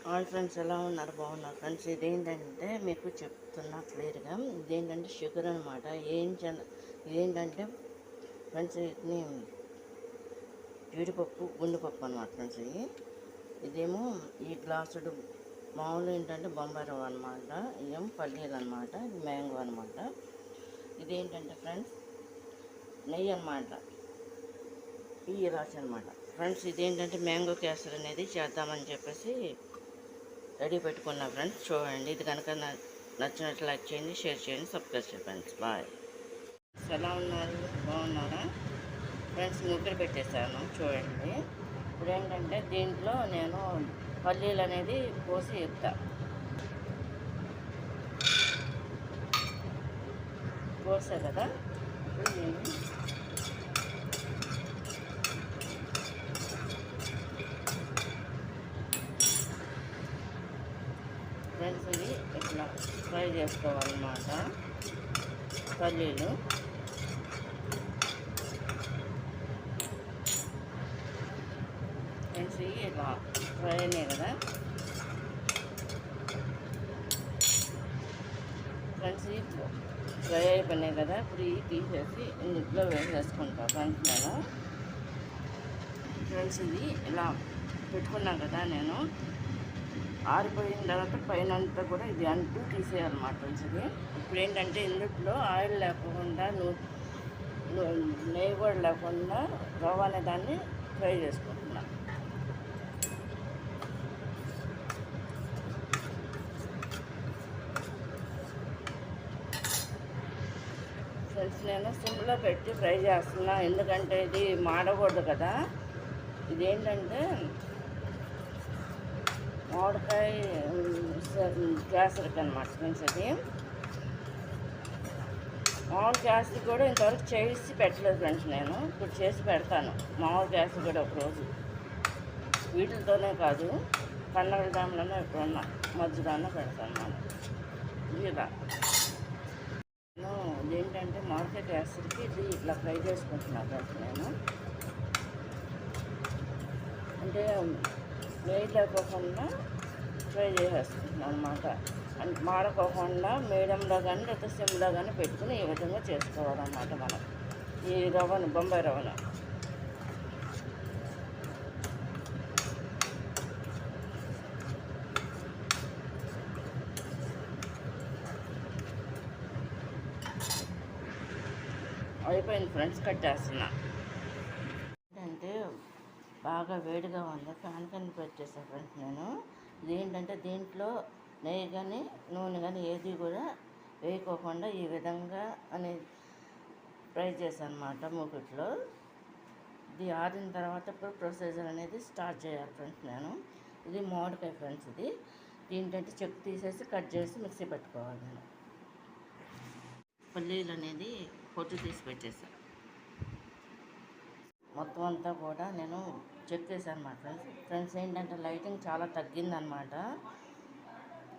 Hi friends, ఎలా ఉన్నారు? బాగున్నారు ఫ్రెండ్స్. ఇదేంటంటే మీకు చెప్తున్నా క్లియర్గా, ఇదేంటంటే షుగర్ అనమాట. ఇదేంటంటే ఫ్రెండ్స్, ఇది జీడిపప్పు గుండెపప్పు అనమాట ఫ్రెండ్స్. ఇదేమో ఈ గ్లాసుడు మామూలు ఏంటంటే బొంబాయి రవ్వ అనమాట. ఇదేమో పల్లీలు అనమాట. ఇది మ్యాంగో అనమాట. ఇదేంటంటే ఫ్రెండ్స్ నెయ్యి అనమాట. ఈ ఇలాచి అనమాట ఫ్రెండ్స్. ఇదేంటంటే మ్యాంగో కేసరి అనేది చేద్దామని చెప్పేసి రెడీ పెట్టుకున్నా ఫ్రెండ్స్. చూడండి, ఇది కనుక నచ్చినట్లు లైక్ చేయండి, షేర్ చేయండి, సబ్స్క్రైబ్ చేయండి ఫ్రెండ్స్. బాయ్. ఎలా ఉన్నారు? బాగున్నారా ఫ్రెండ్స్? ముగ్గురు పెట్టేశాను చూడండి. ఇప్పుడు ఏంటంటే దీంట్లో నేను పల్లీలు అనేది పోసి ఇస్తా. పోసా కదా, ఇప్పుడు నేను ఫ్రెండ్స్ ఇది ఇట్లా ఫ్రై చేసుకోవాలన్నమాట. పల్లీలు ఫ్రెండ్స్ ఇలా ఫ్రై అయినాయి కదా ఫ్రెండ్స్. ఫ్రై అయిపోయినాయి కదా, ఇప్పుడు ఇవి తీసేసి ఇంట్లో వేసేసుకుంటా ఫ్రెండ్స్ నేను. ఫ్రెండ్స్ ఇది ఇలా పెట్టుకున్నాను కదా నేను. ఆరిపోయిన తర్వాత పైన అంతా కూడా ఇది అంటూ తీసేయాలన్నమాట ఫ్రెండ్స్. ఇది ఇప్పుడు ఏంటంటే ఇందులో ఆయిల్ లేకుండా నెయ్యి కూడా లేకుండా రవ్వ అనే దాన్ని ఫ్రై చేసుకుంటున్నా. ఫ్రెండ్స్ నేను సిమ్లో పెట్టి ఫ్రై చేస్తున్నా, ఎందుకంటే ఇది మాడకూడదు కదా. ఇదేంటంటే మామిడికాయ కేసరికి అనమాట ఫ్రెండ్స్. ఇది మామిడి కేసరి కూడా ఇంతవరకు చేసి పెట్టలేదు ఫ్రెండ్స్. నేను ఇప్పుడు చేసి పెడతాను మామిడి కేసరి కూడా ఒకరోజు. వీటితోనే కాదు, పండగల టైంలోనే ఎప్పుడన్నా మధ్యదాన్న పెడతాను మనం. ఇలా నేను ఇదేంటంటే మామిడికాయ కేసరికి ఇది ఇట్లా ఫ్రై చేసుకుంటున్నాను ఫ్రెండ్స్ నేను. అంటే నెయ్యి లేకోకుండా ఫ్రై చేసేసుకుంటున్నాను అనమాట. మాడకోకుండా మీడియంలో కానీ లేకపోతే సిమ్లో కానీ పెట్టుకుని ఈ విధంగా చేసుకోవాలన్నమాట మనం ఈ రవ్వను, బొంబాయి రవ్వను. అయిపోయింది ఫ్రెండ్స్, కట్టేస్తున్నా. ఏంటంటే బాగా వేడిగా ఉంది, ఫ్యాన్ కింద పెట్టేసాను ఫ్రెండ్స్ నేను. ఇదేంటంటే దీంట్లో నెయ్యి కానీ నూనె కానీ ఏది కూడా వేయకోకుండా ఈ విధంగా అనేది ఫ్రై చేశాను అనమాట మూకుట్లో. ఇది ఆరిన తర్వాత ఇప్పుడు ప్రొసీజర్ అనేది స్టార్ట్ చేయాలి ఫ్రెండ్స్ నేను. ఇది మామిడికాయ ఫ్రెండ్స్. ఇది ఏంటంటే చెక్కు తీసేసి కట్ చేసి మిక్సీ పెట్టుకోవాలి నేను. పల్లీలు అనేది పొట్టు తీసి పెట్టేసాను. మొత్తం అంతా కూడా నేను చెక్ చేశాను అనమాట ఫ్రెండ్స్. ఫ్రెండ్స్ ఏంటంటే లైటింగ్ చాలా తగ్గిందనమాట.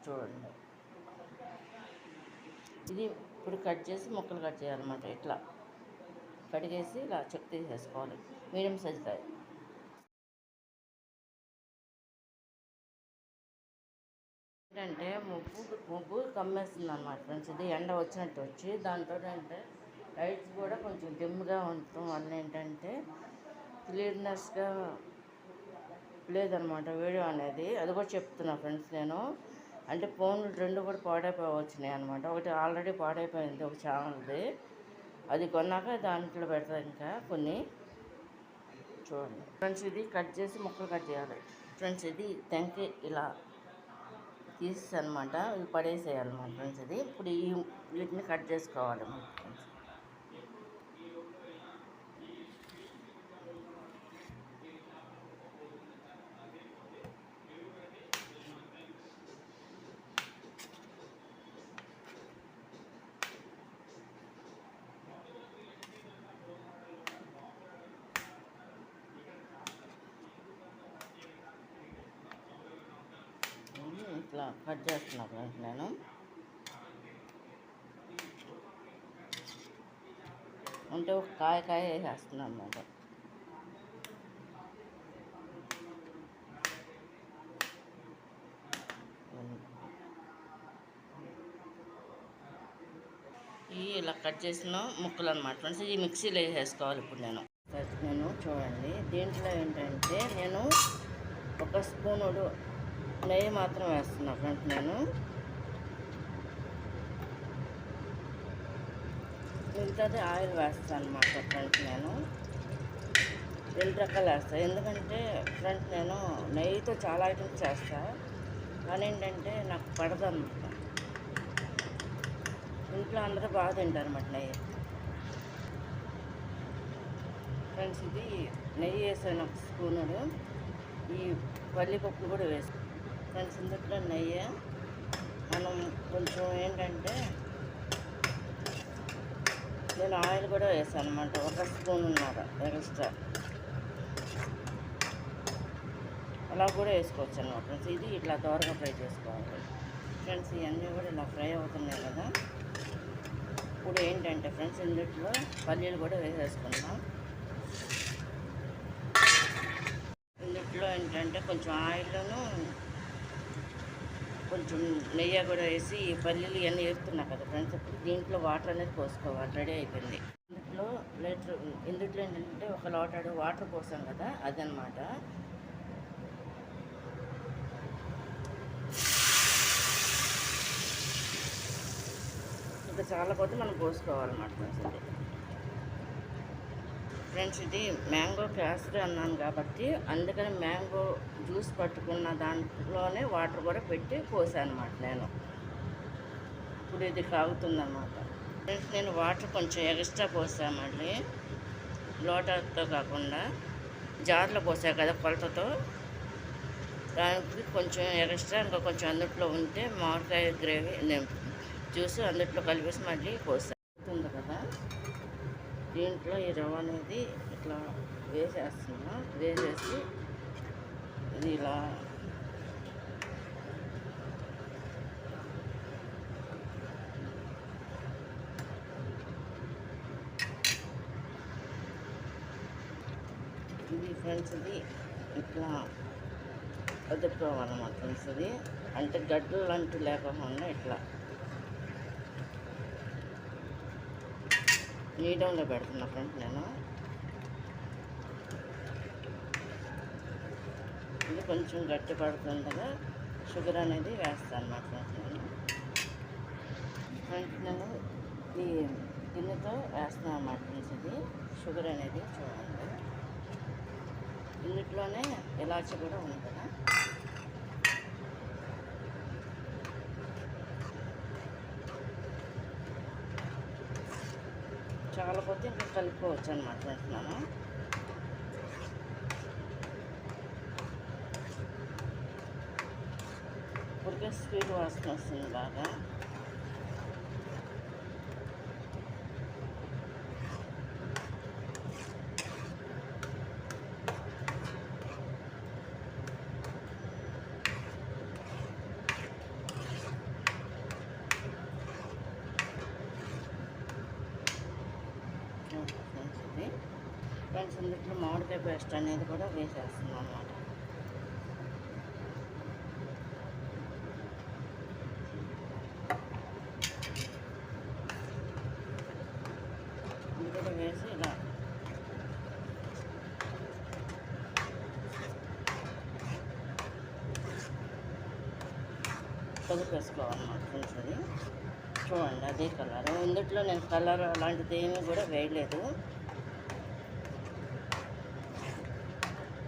చూడండి, ఇది ఇప్పుడు కట్ చేసి ముక్కలు కట్ చేయాలన్నమాట. ఇట్లా కడిగేసి ఇలా చెక్ తీసేసుకోవాలి, మీడియం సైజ్ కాయ. ఏంటంటే ముగ్గు కమ్మేస్తుంది అనమాట ఫ్రెండ్స్. ఇది ఎండ వచ్చినట్టు వచ్చి దాంతో అంటే లైట్స్ కూడా కొంచెం డిమ్గా ఉండటం వల్ల ఏంటంటే క్లియర్నెస్గా లేదనమాట వీడియో అనేది. అది కూడా చెప్తున్నా ఫ్రెండ్స్ నేను. అంటే ఫోన్లు రెండు కూడా పాడైపోవచ్చినాయి అనమాట. ఒకటి ఆల్రెడీ పాడైపోయింది, ఒక ఛానల్ది. అది కొన్నాక దాంట్లో పెడతా ఇంకా కొన్ని. చూడండి ఫ్రెండ్స్, ఇది కట్ చేసి ముక్కలు కట్ చేయాలి ఫ్రెండ్స్. ఇది తెంకి ఇలా తీసి అనమాట, ఇది పడేసేయాలన్నమాట ఫ్రెండ్స్. ఇది ఇప్పుడు వీటిని కట్ చేసుకోవాలి ఫ్రెండ్స్. ఇట్లా కట్ చేస్తున్నా ఫ్రెండ్స్ నేను. అంటే ఒక కాయ వేసేస్తున్నాను అన్నమాట. ఇలా కట్ చేసిన ముక్కలు అనమాట ఫ్రెండ్స్. ఇది మిక్సీలో వేసేసుకోవాలి ఇప్పుడు నేను చూడండి. దీంట్లో ఏంటంటే నేను ఒక స్పూనుడు నెయ్యి మాత్రం వేస్తున్నా ఫ్రెండ్స్. నేను మిగతాది ఆయిల్ వేస్తాను అనమాట ఫ్రెండ్స్. నేను 2 రకాలు వేస్తాను, ఎందుకంటే ఫ్రెండ్స్ నేను నెయ్యితో చాలా ఐటమ్స్ చేస్తాను, కానీ ఏంటంటే నాకు పడదు అనమాట. ఇంట్లో అందరూ బాగా తింటారు అన్నమాట నెయ్యి. ఫ్రెండ్స్ ఇది నెయ్యి వేసాను ఒక స్పూనుడు. ఈ పల్లిపప్పు కూడా వేసాను ఫ్రెండ్స్. ఇందులో నెయ్యి మనం కొంచెం ఏంటంటే నేను ఆయిల్ కూడా వేసాను అనమాట, 1 స్పూన్ ఎక్స్ట్రా. అలా కూడా వేసుకోవచ్చు అనమాట ఫ్రెండ్స్. ఇది ఇట్లా దోరగా ఫ్రై చేసుకోవాలి ఫ్రెండ్స్. ఇవన్నీ కూడా ఇలా ఫ్రై అవుతున్నాయి కదా. ఇప్పుడు ఏంటంటే ఫ్రెండ్స్ ఇందులో పల్లీలు కూడా వేసేసుకుందాం. ఇందులో ఏంటంటే కొంచెం ఆయిల్ను కొంచెం నెయ్యి కూడా వేసి ఈ పల్లీలు ఇవన్నీ వేపుతున్నా కదా ఫ్రెండ్స్. ఇప్పుడు దీంట్లో వాటర్ అనేది పోసుకోవాలి. రెడీ అయిపోయింది. ఇందులో ఏంటంటే 1 లోటాడు వాటర్ పోసాం కదా, అదనమాట. ఇంకా చాలా కొద్ది మనం పోసుకోవాలన్నమాట ఫ్రెండ్స్. ఇది మ్యాంగో క్యాసరీ అన్నాను కాబట్టి అందుకని మ్యాంగో జ్యూస్ పట్టుకున్న దాంట్లోనే వాటర్ కూడా పెట్టి పోసాను అనమాట నేను. ఇప్పుడు ఇది కాగుతుందన్నమాట ఫ్రెండ్స్. నేను వాటర్ కొంచెం ఎక్స్ట్రా పోసాను, మళ్ళీ లోటాతో కాకుండా జార్లో పోసా కదా కొలతతో. దానికి కొంచెం ఎక్స్ట్రా ఇంకా కొంచెం అందుట్లో ఉంటే మామిడికాయ గ్రేవీ జ్యూస్ అందుట్లో కలిపేసి మళ్ళీ పోస్తుంది కదా. దీంట్లో ఈ రవ్వ అనేది ఇట్లా వేసేస్తున్నా. వేసేసి ఇది ఇలా ఇది ఫ్రెండ్స్ ఇది ఇట్లా అదుపుకోవాలన్నమాట ఫ్రెండ్స్. ఇది అంటే గడ్డలు అంటూ లేకుండా ఇట్లా మీడియంలో పెడుతున్నా ఫ్రెండ్స్ నేను. ఇది కొంచెం గట్టి పడుతుండగా షుగర్ అనేది వేస్తాను అన్నమాట ఫ్రెండ్స్. నేను ఈ గిన్నెతో వేస్తాను అన్నమాట ఫ్రెండ్స్. ఇది షుగర్ అనేది చూడండి. ఇందులోనే ఇలాచి కూడా ఉంది కదా. చాలా కొద్ది ఇంకా కలుపుకోవచ్చు అనమాట ఫ్రెండ్స్. మనం ఇప్పటికే స్వీట్ వాసన వస్తుంది బాగా. ఫ్రెండ్స్ ఇందులో మామిడికాయ పేస్ట్ అనేది కూడా వేసేస్తున్నాం అన్నమాట. ఇది కూడా వేసి ఇలా కలిపేసుకోవాలన్నమాట ఫ్రెండ్స్. అది చూడండి అదే కలర్. ఇందులో నేను కలర్ అలాంటిది ఏమీ కూడా వేయలేదు.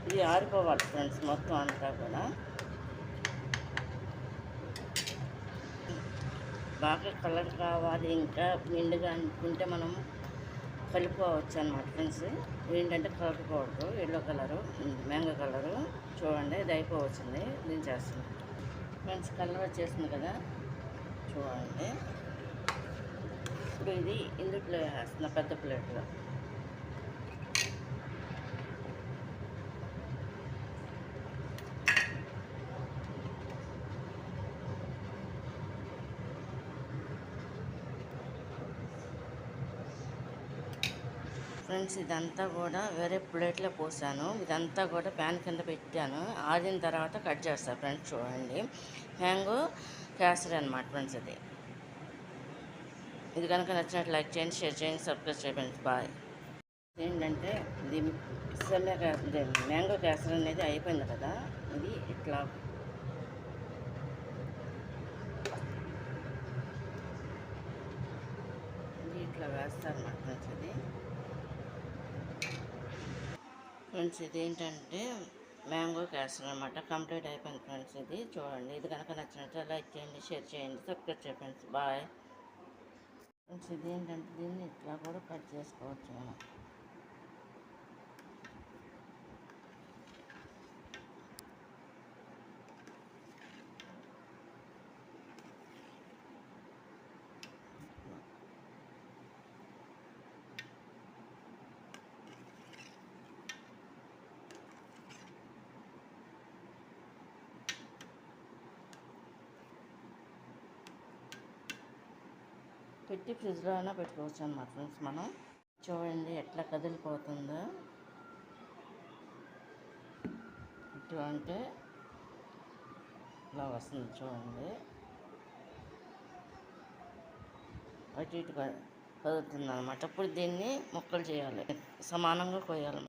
ఇది ఆరిపోవాలి ఫ్రెండ్స్ మొత్తం అంతా కూడా. బాగా కలర్ కావాలి ఇంకా నిండుగా అనుకుంటే మనం కలుపుకోవచ్చు అన్నమాట ఫ్రెండ్స్. ఏంటంటే కలపకూడదు. ఎల్లో కలరు మ్యాంగో కలరు చూడండి. ఇది అయిపోవచ్చింది. నేను చేస్తున్నాను ఫ్రెండ్స్. కలర్ వచ్చేసింది కదా చూడండి. ఇప్పుడు ఇది ఇందులో వేస్తున్నా పెద్ద ప్లేట్లో. ఫ్రెండ్స్ ఇదంతా కూడా వేరే ప్లేట్లో పోసాను. ఇదంతా కూడా ప్యాన్ కింద పెట్టాను. ఆరిన తర్వాత కట్ చేస్తాను ఫ్రెండ్స్. చూడండి మ్యాంగో కేసరి అనమాట ఫ్రెండ్స్. ఇది ఇది కనుక నచ్చినట్లు లైక్ చేయండి, షేర్ చేయండి, సబ్స్క్రైబ్ చేయండి. బాయ్. ఏంటంటే ఇది మ్యాంగో కేసరి అనేది అయిపోయింది కదా, ఇది ఇట్లా వేస్తారు అన్నమాట ఫ్రెండ్స్. ఇది ఏంటంటే మ్యాంగో కేసరి అనమాట. కంప్లీట్ అయిపోయింది ఫ్రెండ్స్. ఇది చూడండి. ఇది కనుక నచ్చినట్లయితే లైక్ చేయండి, షేర్ చేయండి, సబ్స్క్రైబ్ చేయండి ఫ్రెండ్స్. Bye friends. ఇది ఏంటంటే దీన్ని ఇట్లా కూడా కట్ చేసుకోవచ్చు మనం. పెట్టి ఫ్రిడ్జ్లో అయినా పెట్టుకోవచ్చు అన్నమాట ఫ్రెండ్స్. మనం చూడండి ఎట్లా కదిలిపోతుందో. ఇటు అంటే ఇలా వస్తుంది చూడండి. అటు ఇటు కదులుతుంది అనమాట. అప్పుడు దీన్ని ముక్కలు చేయాలి, సమానంగా కోయాలి.